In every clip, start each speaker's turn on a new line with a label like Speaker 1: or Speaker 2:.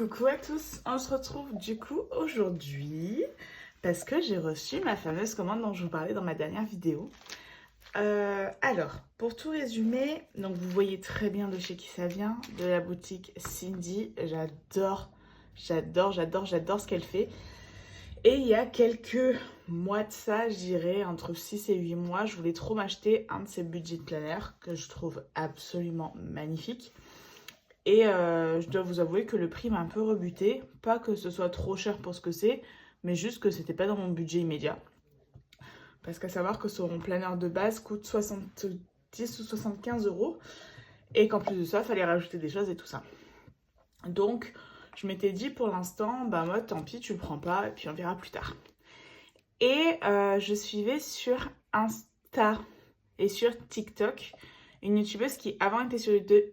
Speaker 1: Coucou à tous, on se retrouve du coup aujourd'hui parce que j'ai reçu ma fameuse commande dont je vous parlais dans ma dernière vidéo. Alors, pour tout résumer, donc vous voyez très bien de chez qui ça vient, de la boutique Cindy. J'adore ce qu'elle fait. Et il y a quelques mois de ça, je dirais entre 6 et 8 mois, je voulais trop m'acheter un de ces budget planners que je trouve absolument magnifique. Et je dois vous avouer que le prix m'a un peu rebuté. Pas que ce soit trop cher pour ce que c'est, mais juste que c'était pas dans mon budget immédiat. Parce qu'à savoir que son planeur de base coûte 70 ou 75 euros. Et qu'en plus de ça, il fallait rajouter des choses et tout ça. Donc, je m'étais dit pour l'instant, bah moi, tant pis, tu le prends pas, et puis on verra plus tard. Et je suivais sur Insta et sur TikTok une youtubeuse qui avant était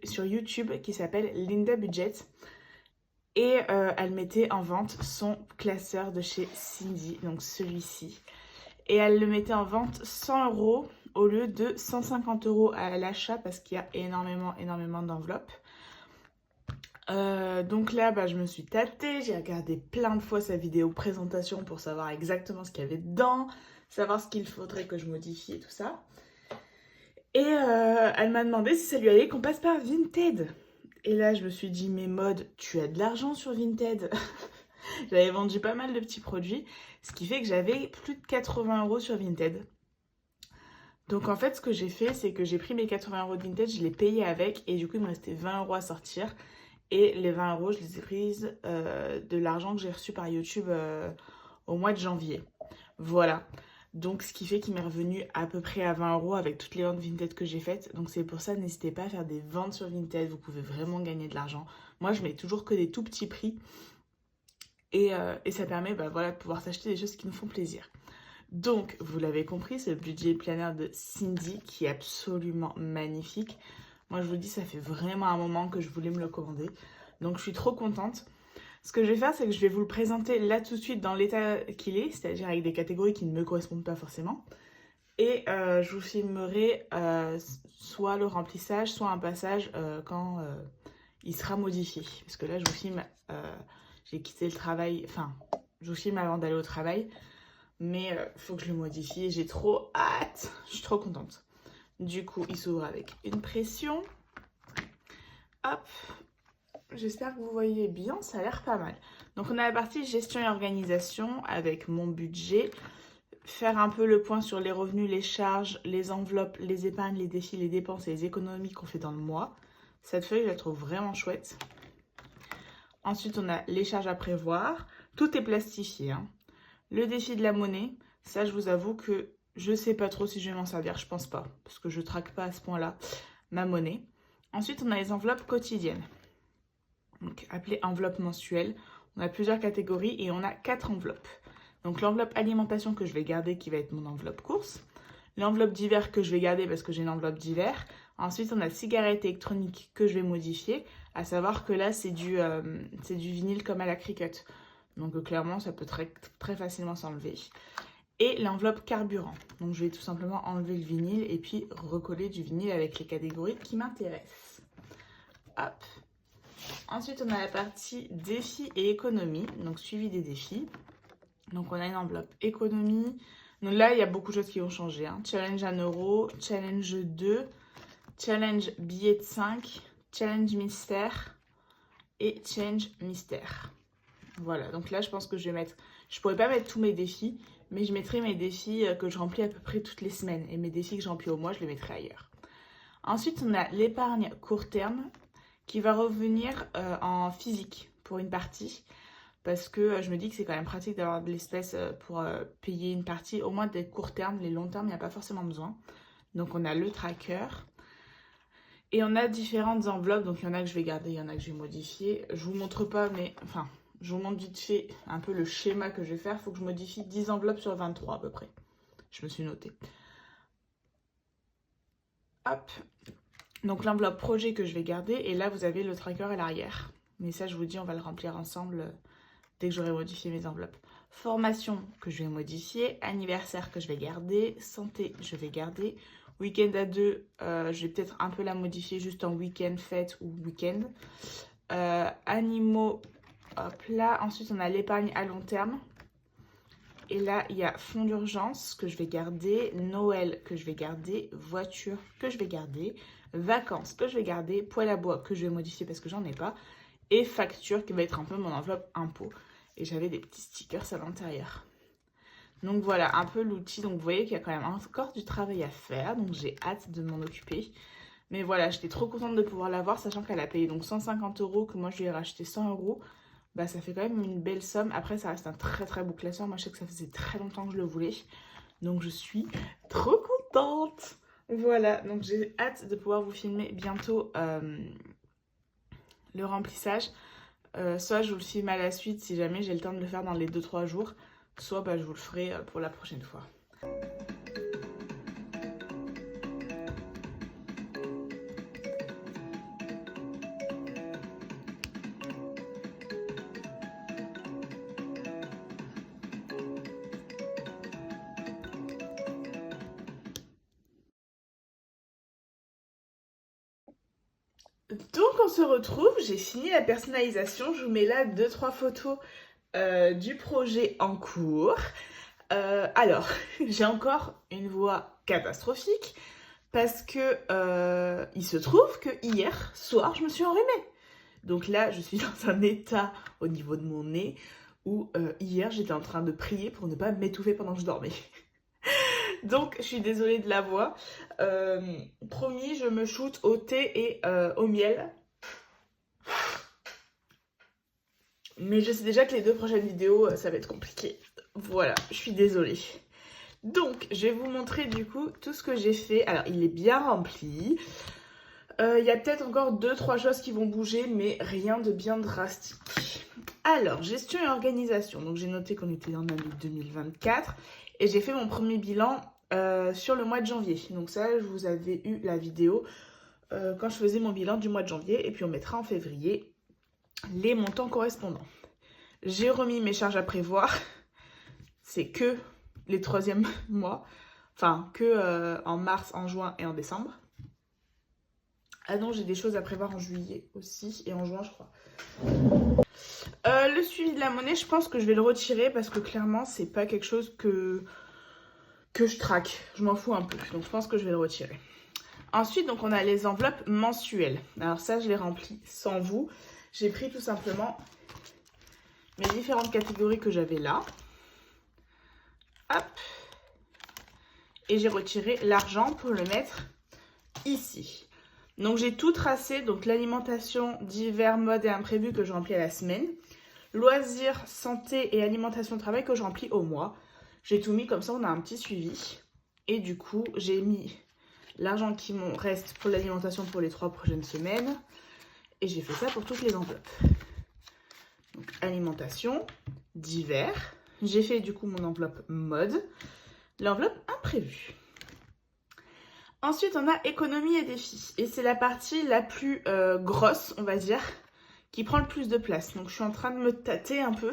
Speaker 1: sur YouTube qui s'appelle Linda Budget. Et elle mettait en vente son classeur de chez Cindy, donc celui-ci. Et elle le mettait en vente 100 euros au lieu de 150 euros à l'achat parce qu'il y a énormément d'enveloppes. Donc là, je me suis tâtée, j'ai regardé plein de fois sa vidéo présentation pour savoir exactement ce qu'il y avait dedans, savoir ce qu'il faudrait que je modifie et tout ça. Et elle m'a demandé si ça lui allait qu'on passe par Vinted. Et là, je me suis dit, mais Maud, tu as de l'argent sur Vinted. J'avais vendu pas mal de petits produits, ce qui fait que j'avais plus de 80 euros sur Vinted. Donc en fait, ce que j'ai fait, c'est que j'ai pris mes 80 euros de Vinted, je les payais avec, et du coup, il me restait 20 euros à sortir. Et les 20 euros, je les ai prises de l'argent que j'ai reçu par YouTube au mois de janvier. Voilà. Donc, ce qui fait qu'il m'est revenu à peu près à 20 euros avec toutes les ventes Vinted que j'ai faites. Donc, c'est pour ça, n'hésitez pas à faire des ventes sur Vinted. Vous pouvez vraiment gagner de l'argent. Moi, je mets toujours que des tout petits prix. Et ça permet de pouvoir s'acheter des choses qui nous font plaisir. Donc, vous l'avez compris, c'est le budget planner de Cindy qui est absolument magnifique. Moi, je vous dis, ça fait vraiment un moment que je voulais me le commander. Donc, je suis trop contente. Ce que je vais faire, c'est que je vais vous le présenter là tout de suite dans l'état qu'il est, c'est-à-dire avec des catégories qui ne me correspondent pas forcément. Et je vous filmerai soit le remplissage, soit un passage quand il sera modifié. Parce que là, je vous filme, j'ai quitté le travail, enfin, je vous filme avant d'aller au travail. Mais il faut que je le modifie et j'ai trop hâte. Je suis trop contente. Du coup, il s'ouvre avec une pression. Hop. J'espère que vous voyez bien, ça a l'air pas mal. Donc on a la partie gestion et organisation avec mon budget. Faire un peu le point sur les revenus, les charges, les enveloppes, les épargnes, les défis, les dépenses et les économies qu'on fait dans le mois. Cette feuille, je la trouve vraiment chouette. Ensuite, on a les charges à prévoir. Tout est plastifié, hein. Le défi de la monnaie, ça je vous avoue que je sais pas trop si je vais m'en servir, je pense pas. Parce que je traque pas à ce point-là ma monnaie. Ensuite, on a les enveloppes quotidiennes. Donc, appelées enveloppes mensuelles. On a plusieurs catégories et on a 4 enveloppes. Donc, l'enveloppe alimentation que je vais garder qui va être mon enveloppe course. L'enveloppe d'hiver que je vais garder parce que j'ai une enveloppe d'hiver. Ensuite, on a cigarettes électroniques que je vais modifier. À savoir que là, c'est du vinyle comme à la Cricut. Donc, clairement, ça peut très facilement s'enlever. Et l'enveloppe carburant. Donc, je vais tout simplement enlever le vinyle et puis recoller du vinyle avec les catégories qui m'intéressent. Hop. Ensuite, on a la partie défis et économie, donc suivi des défis. Donc, on a une enveloppe économie. Donc là, il y a beaucoup de choses qui ont changé, hein. Challenge 1 euro, challenge 2, challenge billet de 5, challenge mystère et challenge mystère. Voilà, donc là, je pense que je vais mettre... Je pourrais pas mettre tous mes défis, mais je mettrai mes défis que je remplis à peu près toutes les semaines. Et mes défis que je remplis au mois, je les mettrai ailleurs. Ensuite, on a l'épargne court terme qui va revenir en physique pour une partie. Parce que je me dis que c'est quand même pratique d'avoir de l'espèce pour payer une partie. Au moins des court terme, les long terme, il n'y a pas forcément besoin. Donc, on a le tracker. Et on a différentes enveloppes. Donc, il y en a que je vais garder, il y en a que je vais modifier. Je vous montre pas, mais... Enfin, je vous montre vite fait un peu le schéma que je vais faire. Il faut que je modifie 10 enveloppes sur 23 à peu près. Je me suis notée. Hop. Donc l'enveloppe projet que je vais garder. Et là, vous avez le tracker à l'arrière. Mais ça, je vous dis, on va le remplir ensemble dès que j'aurai modifié mes enveloppes. Formation que je vais modifier. Anniversaire que je vais garder. Santé, je vais garder. Week-end à 2, je vais peut-être un peu la modifier juste en week-end, fête ou week-end. Animaux... Hop là. Ensuite, on a l'épargne à long terme. Et là, il y a fonds d'urgence que je vais garder, Noël que je vais garder, voiture que je vais garder, vacances que je vais garder, poêle à bois que je vais modifier parce que j'en ai pas, et facture qui va être un peu mon enveloppe impôt. Et j'avais des petits stickers à l'intérieur. Donc voilà, un peu l'outil. Donc vous voyez qu'il y a quand même encore du travail à faire. Donc j'ai hâte de m'en occuper. Mais voilà, j'étais trop contente de pouvoir l'avoir, sachant qu'elle a payé donc 150 €, que moi je lui ai racheté 100 €. Bah ça fait quand même une belle somme. Après ça reste un très très beau classeur. Moi je sais que ça faisait très longtemps que je le voulais. Donc je suis trop contente. Voilà, donc j'ai hâte de pouvoir vous filmer bientôt le remplissage. Soit je vous le filme à la suite si jamais j'ai le temps de le faire dans les 2-3 jours. Soit bah, je vous le ferai pour la prochaine fois. Donc on se retrouve, j'ai fini la personnalisation, je vous mets là 2-3 photos du projet en cours. Alors, j'ai encore une voix catastrophique parce que il se trouve que hier soir, je me suis enrhumée. Donc là, je suis dans un état au niveau de mon nez où hier, j'étais en train de prier pour ne pas m'étouffer pendant que je dormais. Donc, je suis désolée de la voix. Promis, je me shoot au thé et au miel. Mais je sais déjà que les 2 prochaines vidéos, ça va être compliqué. Voilà, je suis désolée. Donc, je vais vous montrer du coup tout ce que j'ai fait. Alors, il est bien rempli. Il y a peut-être encore 2-3 choses qui vont bouger, mais rien de bien drastique. Alors, gestion et organisation. Donc, j'ai noté qu'on était en année 2024. Et j'ai fait mon premier bilan sur le mois de janvier. Donc ça, je vous avais eu la vidéo quand je faisais mon bilan du mois de janvier. Et puis, on mettra en février les montants correspondants. J'ai remis mes charges à prévoir. C'est que les 3e mois. Enfin, que en mars, en juin et en décembre. Ah non, j'ai des choses à prévoir en juillet aussi et en juin, je crois. Le suivi de la monnaie, je pense que je vais le retirer parce que clairement, c'est pas quelque chose que je traque. Je m'en fous un peu. Donc, je pense que je vais le retirer. Ensuite, donc, on a les enveloppes mensuelles. Alors ça, je les remplis sans vous. J'ai pris tout simplement mes différentes catégories que j'avais là. Hop. Et j'ai retiré l'argent pour le mettre ici. Donc j'ai tout tracé, donc l'alimentation, divers, mode et imprévu que je remplis à la semaine. Loisirs, santé et alimentation travail que je remplis au mois. J'ai tout mis comme ça, on a un petit suivi. Et du coup, j'ai mis l'argent qui me reste pour l'alimentation pour les 3 prochaines semaines. Et j'ai fait ça pour toutes les enveloppes. Donc alimentation, divers. J'ai fait du coup mon enveloppe mode. L'enveloppe imprévue. Ensuite, on a économie et défis. Et c'est la partie la plus grosse, on va dire, qui prend le plus de place. Donc, je suis en train de me tâter un peu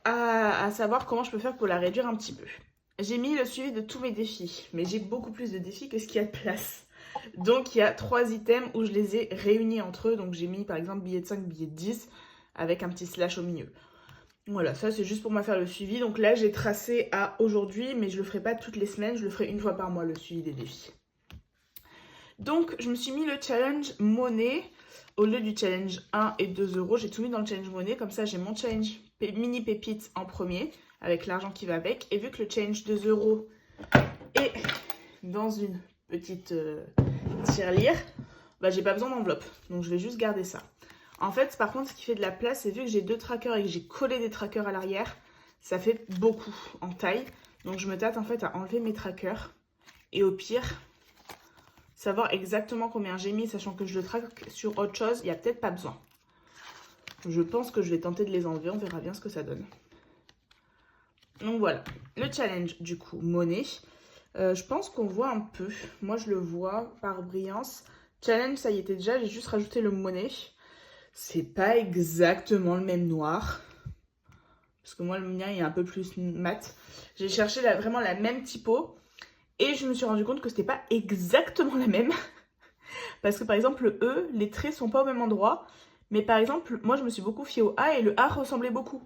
Speaker 1: à savoir comment je peux faire pour la réduire un petit peu. J'ai mis le suivi de tous mes défis, mais j'ai beaucoup plus de défis que ce qu'il y a de place. Donc, il y a 3 items où je les ai réunis entre eux. Donc, j'ai mis par exemple billet de 5, billet de 10 avec un petit slash au milieu. Voilà, ça c'est juste pour moi faire le suivi. Donc là, j'ai tracé à aujourd'hui, mais je le ferai pas toutes les semaines. Je le ferai une fois par mois, le suivi des défis. Donc, je me suis mis le challenge monnaie. Au lieu du challenge 1 et 2 €, j'ai tout mis dans le challenge monnaie. Comme ça, j'ai mon challenge mini pépite en premier, avec l'argent qui va avec. Et vu que le challenge 2 € est dans une petite tirelire, bah, j'ai pas besoin d'enveloppe. Donc, je vais juste garder ça. En fait, par contre, ce qui fait de la place, c'est vu que j'ai 2 trackers et que j'ai collé des trackers à l'arrière, ça fait beaucoup en taille. Donc, je me tâte en fait à enlever mes trackers. Et au pire, savoir exactement combien j'ai mis, sachant que je le traque sur autre chose, il n'y a peut-être pas besoin. Je pense que je vais tenter de les enlever, on verra bien ce que ça donne. Donc voilà, le challenge du coup, monnaie. Je pense qu'on voit un peu, moi je le vois par brillance. Challenge, ça y était déjà, j'ai juste rajouté le monnaie. C'est pas exactement le même noir. Parce que moi, le mien, il est un peu plus mat. J'ai cherché vraiment la même typo. Et je me suis rendu compte que c'était pas exactement la même. Parce que par exemple, le E, les traits sont pas au même endroit. Mais par exemple, moi je me suis beaucoup fiée au A et le A ressemblait beaucoup.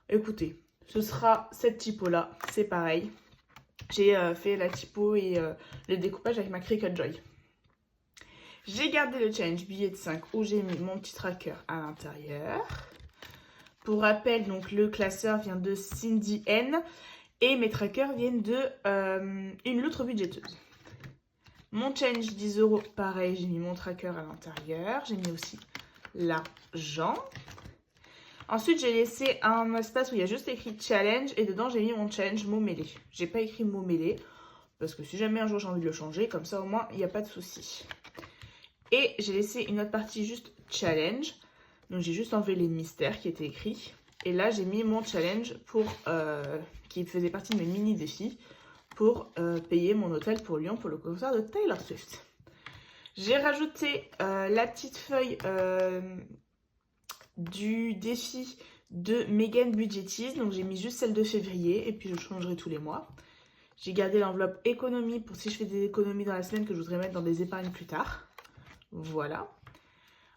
Speaker 1: Écoutez, ce sera cette typo-là, c'est pareil. J'ai fait la typo et le découpage avec ma Cricut Joy. J'ai gardé le challenge billet de 5 où j'ai mis mon petit tracker à l'intérieur. Pour rappel, donc le classeur vient de Cindy N et mes trackers viennent de une loutre budgéteuse. Mon challenge 10 €, pareil, j'ai mis mon tracker à l'intérieur. J'ai mis aussi l'argent. Ensuite, j'ai laissé un espace où il y a juste écrit challenge et dedans, j'ai mis mon challenge mot mêlé. J'ai pas écrit mot mêlé parce que si jamais un jour j'ai envie de le changer, comme ça au moins, il n'y a pas de souci. Et j'ai laissé une autre partie juste challenge. Donc, j'ai juste enlevé les mystères qui étaient écrits. Et là, j'ai mis mon challenge pour qui faisait partie de mes mini-défis pour payer mon hôtel pour Lyon pour le concert de Taylor Swift. J'ai rajouté la petite feuille du défi de Megan Budgetise. Donc, j'ai mis juste celle de février et puis je changerai tous les mois. J'ai gardé l'enveloppe économie pour si je fais des économies dans la semaine que je voudrais mettre dans des épargnes plus tard. Voilà.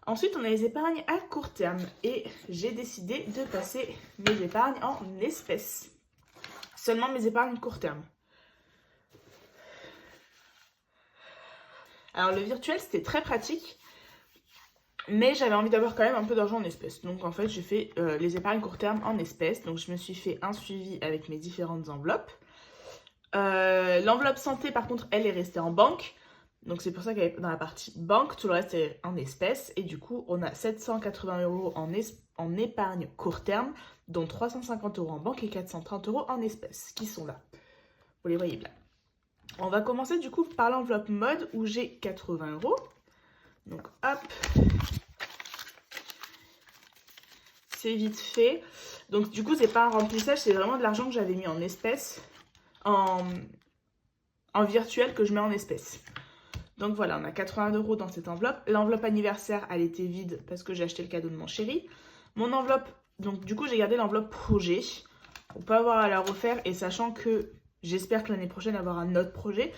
Speaker 1: Ensuite, on a les épargnes à court terme et j'ai décidé de passer mes épargnes en espèces. Seulement mes épargnes court terme. Alors, le virtuel, c'était très pratique, mais j'avais envie d'avoir quand même un peu d'argent en espèces. Donc, en fait, j'ai fait les épargnes court terme en espèces. Donc, je me suis fait un suivi avec mes différentes enveloppes. L'enveloppe santé, par contre, elle est restée en banque. Donc, c'est pour ça qu'elle est dans la partie banque. Tout le reste est en espèces. Et du coup, on a 780 € en épargne court terme, dont 350 € en banque et 430 € en espèces qui sont là. Vous les voyez là. On va commencer du coup par l'enveloppe mode où j'ai 80 €. Donc hop, c'est vite fait. Donc du coup c'est pas un remplissage, c'est vraiment de l'argent que j'avais mis en espèces, en virtuel que je mets en espèces. Donc voilà, on a 80 € dans cette enveloppe. L'enveloppe anniversaire, elle était vide parce que j'ai acheté le cadeau de mon chéri. Mon enveloppe, donc du coup j'ai gardé l'enveloppe projet pour pas avoir à la refaire et sachant que j'espère que l'année prochaine avoir un autre projet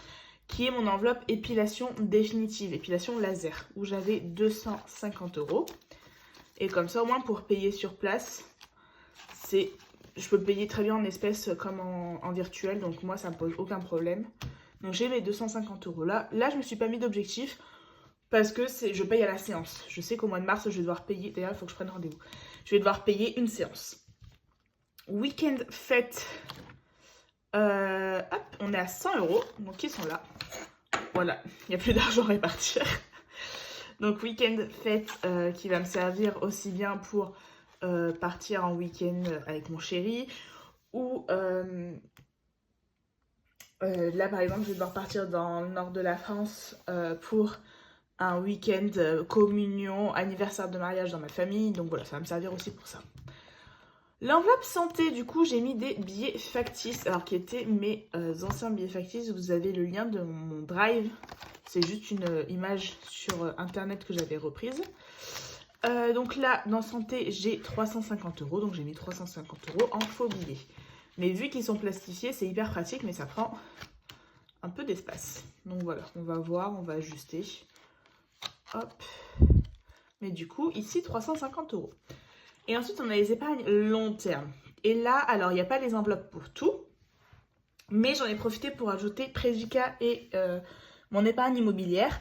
Speaker 1: qui est mon enveloppe épilation définitive, épilation laser, où j'avais 250 €. Et comme ça, au moins pour payer sur place, je peux payer très bien en espèces comme en virtuel, donc moi ça me pose aucun problème. Donc j'ai mes 250 € là. Là, je me suis pas mis d'objectif parce que je paye à la séance. Je sais qu'au mois de mars, je vais devoir payer. D'ailleurs, il faut que je prenne rendez-vous. Je vais devoir payer une séance. Week-end fête. Hop, on est à 100 €, donc ils sont là. Voilà, il n'y a plus d'argent à répartir. Donc week-end fête qui va me servir aussi bien pour partir en week-end avec mon chéri ou là par exemple je vais devoir partir dans le nord de la France pour un week-end communion, anniversaire de mariage dans ma famille. Donc voilà, ça va me servir aussi pour ça. L'enveloppe santé, du coup, j'ai mis des billets factices, alors qui étaient mes anciens billets factices. Vous avez le lien de mon drive. C'est juste une image sur internet que j'avais reprise. Donc là, dans santé, j'ai 350 €, donc j'ai mis 350 € en faux billets. Mais vu qu'ils sont plastifiés, c'est hyper pratique, mais ça prend un peu d'espace. Donc voilà, on va voir, on va ajuster. Hop. Mais du coup, ici, 350 €. Et ensuite, on a les épargnes long terme. Et là, alors, il n'y a pas les enveloppes pour tout. Mais j'en ai profité pour ajouter Prévica et mon épargne immobilière.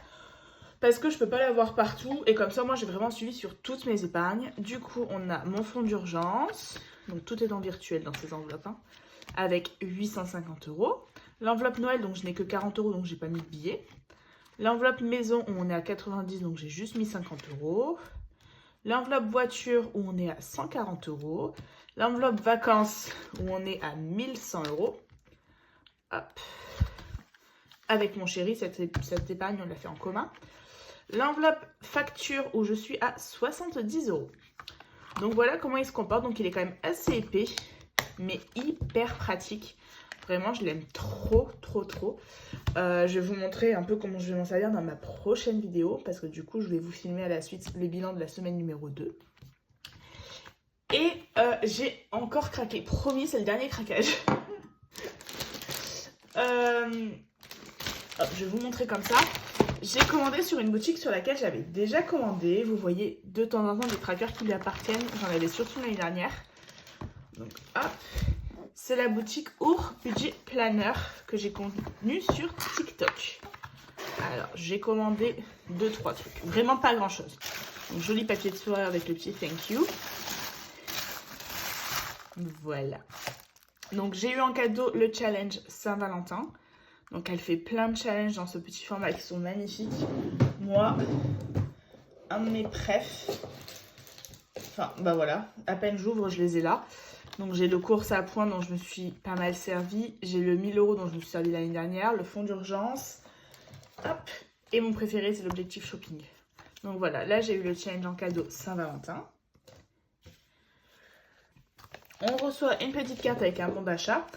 Speaker 1: Parce que je ne peux pas l'avoir partout. Et comme ça, moi, j'ai vraiment suivi sur toutes mes épargnes. Du coup, on a mon fonds d'urgence. Donc, tout est en virtuel dans ces enveloppes. Hein, avec 850 €. L'enveloppe Noël, donc je n'ai que 40 €, donc j'ai pas mis de billets. L'enveloppe maison, où on est à 90, donc j'ai juste mis 50 €. L'enveloppe voiture où on est à 140 €. L'enveloppe vacances où on est à 1100 €. Hop. Avec mon chéri, cette épargne, on l'a fait en commun. L'enveloppe facture où je suis à 70 €. Donc voilà comment il se comporte. Donc il est quand même assez épais, mais hyper pratique. Vraiment, je l'aime trop, trop, trop. Je vais vous montrer un peu comment je vais m'en servir dans ma prochaine vidéo. Parce que du coup, je vais vous filmer à la suite le bilan de la semaine numéro 2. Et j'ai encore craqué. Promis, c'est le dernier craquage. Hop, je vais vous montrer comme ça. J'ai commandé sur une boutique sur laquelle j'avais déjà commandé. Vous voyez de temps en temps des trackers qui lui appartiennent. J'en avais surtout l'année dernière. Donc hop, c'est la boutique Our Budget Planner que j'ai connue sur TikTok. Alors j'ai commandé 2-3 trucs, vraiment pas grand chose. Donc joli papier de soie avec le petit thank you. Voilà. Donc j'ai eu en cadeau le challenge Saint-Valentin. Donc elle fait plein de challenges dans ce petit format qui sont magnifiques. Moi, un de mes préfs. Enfin, bah voilà, à peine j'ouvre, je les ai là. Donc j'ai le course à points dont je me suis pas mal servi. J'ai le 1000 € dont je me suis servi l'année dernière. Le fonds d'urgence. Hop. Et mon préféré, c'est l'objectif shopping. Donc voilà, là j'ai eu le challenge en cadeau Saint-Valentin. On reçoit une petite carte avec un bon d'achat.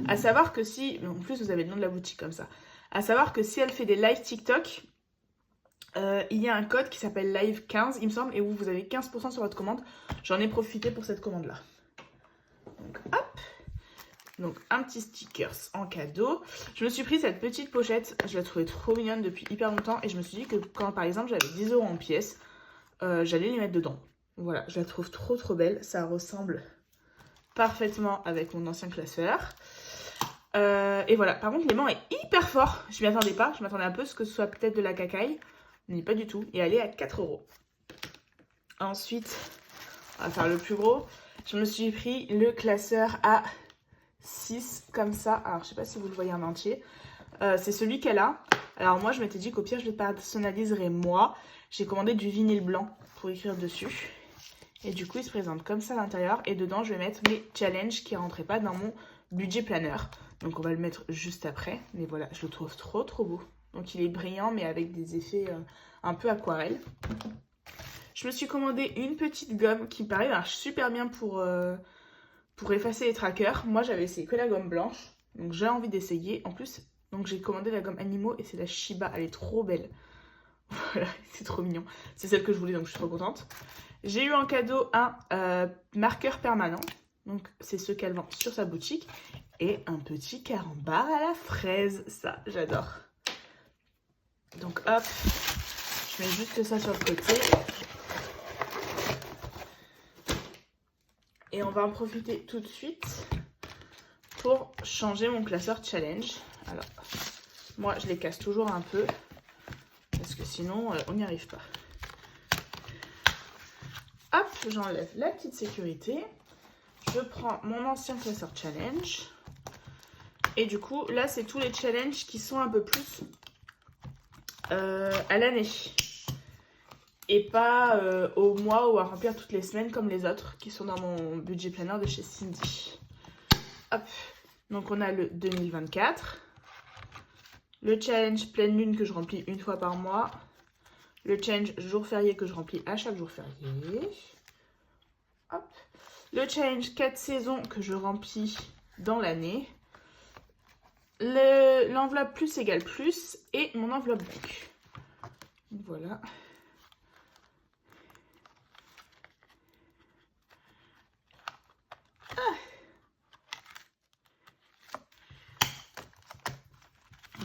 Speaker 1: À savoir que si... En plus, vous avez le nom de la boutique comme ça. À savoir que si elle fait des live TikTok, il y a un code qui s'appelle Live15, il me semble, et où vous avez 15% sur votre commande. J'en ai profité pour cette commande-là. Donc, hop. Donc, un petit stickers en cadeau. Je me suis pris cette petite pochette. Je la trouvais trop mignonne depuis hyper longtemps. Et je me suis dit que quand, par exemple, j'avais 10 € en pièces, j'allais les mettre dedans. Voilà, je la trouve trop belle. Ça ressemble parfaitement avec mon ancien classeur. Et voilà, par contre l'aimant est hyper fort. Je m'y attendais pas, je m'attendais un peu à ce que ce soit peut-être de la cacaille, mais pas du tout. Et elle est à 4 €. Ensuite, on va faire le plus gros. Je me suis pris le classeur à 6 comme ça. Alors je sais pas si vous le voyez en entier. C'est celui qu'elle a. Alors moi je m'étais dit qu'au pire je le personnaliserais moi. J'ai commandé du vinyle blanc pour écrire dessus. Et du coup, il se présente comme ça à l'intérieur. Et dedans, je vais mettre mes challenges qui ne rentraient pas dans mon budget planner. Donc, on va le mettre juste après. Mais voilà, je le trouve trop beau. Donc, il est brillant, mais avec des effets un peu aquarelle. Je me suis commandé une petite gomme qui, pareil, marche super bien pour effacer les trackers. Moi, j'avais essayé que la gomme blanche. Donc, j'ai envie d'essayer. En plus, donc j'ai commandé la gomme animaux et c'est la Shiba. Elle est trop belle. Voilà, c'est trop mignon. C'est celle que je voulais, donc je suis trop contente. J'ai eu en cadeau un marqueur permanent. Donc, c'est ce qu'elle vend sur sa boutique. Et un petit carambar à la fraise. Ça, j'adore. Donc, hop. Je mets juste ça sur le côté. Et on va en profiter tout de suite pour changer mon classeur challenge. Alors, moi, je les casse toujours un peu. Parce que sinon, on n'y arrive pas. Hop, j'enlève la petite sécurité. Je prends mon ancien classeur challenge. Et du coup, là, c'est tous les challenges qui sont un peu plus à l'année. Et pas au mois ou à remplir toutes les semaines comme les autres qui sont dans mon budget planner de chez Cindy. Hop, donc on a le 2024. Le challenge pleine lune que je remplis une fois par mois. Le challenge jour férié que je remplis à chaque jour férié. Hop. Le challenge 4 saisons que je remplis dans l'année. L'enveloppe plus égale plus. Et mon enveloppe banque. Voilà. Ah.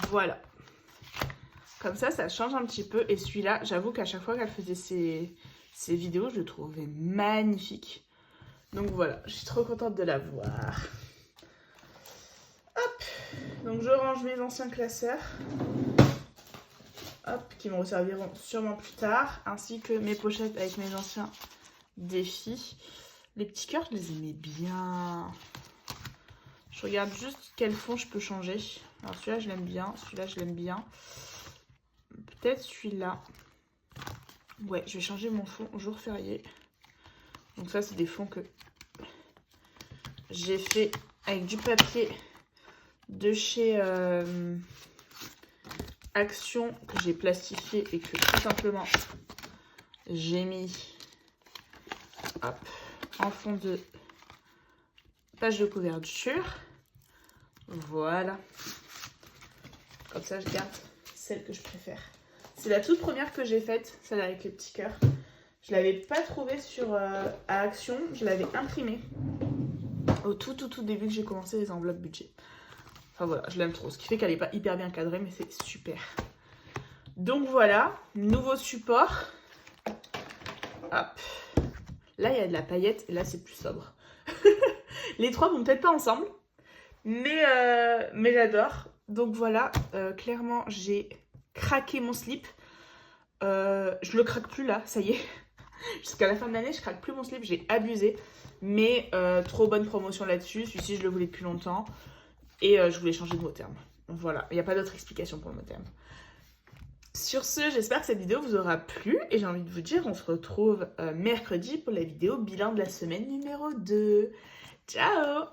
Speaker 1: Voilà. Comme ça change un petit peu. Et celui-là, j'avoue qu'à chaque fois qu'elle faisait ses vidéos, je le trouvais magnifique. Donc voilà, je suis trop contente de la voir. Hop. Donc je range mes anciens classeurs. Hop, qui me resserviront sûrement plus tard. Ainsi que mes pochettes avec mes anciens défis. Les petits cœurs, je les aimais bien. Je regarde juste quel fond je peux changer. Alors celui-là, je l'aime bien. Celui-là, je l'aime bien. Peut-être celui-là. Ouais, je vais changer mon fond jour férié. Donc ça, c'est des fonds que j'ai fait avec du papier de chez Action que j'ai plastifié et que tout simplement j'ai mis hop, en fond de page de couverture. Voilà. Comme ça, je garde celle que je préfère. C'est la toute première que j'ai faite, celle avec les petits cœurs. Je ne l'avais pas trouvée sur à Action, je l'avais imprimée au tout début que j'ai commencé les enveloppes budget. Enfin voilà, je l'aime trop, ce qui fait qu'elle n'est pas hyper bien cadrée, mais c'est super. Donc voilà, nouveau support. Hop. Là, il y a de la paillette et là, c'est plus sobre. Les trois vont peut-être pas ensemble, mais j'adore. Donc voilà, clairement, j'ai craqué mon slip. Je le craque plus là, ça y est. Jusqu'à la fin de l'année, je craque plus mon slip, j'ai abusé. Mais trop bonne promotion là-dessus. Celui-ci, je le voulais depuis longtemps. Et je voulais changer de mot terme. Voilà, il n'y a pas d'autre explication pour le mot terme. Sur ce, j'espère que cette vidéo vous aura plu. Et j'ai envie de vous dire, on se retrouve mercredi pour la vidéo bilan de la semaine numéro 2. Ciao!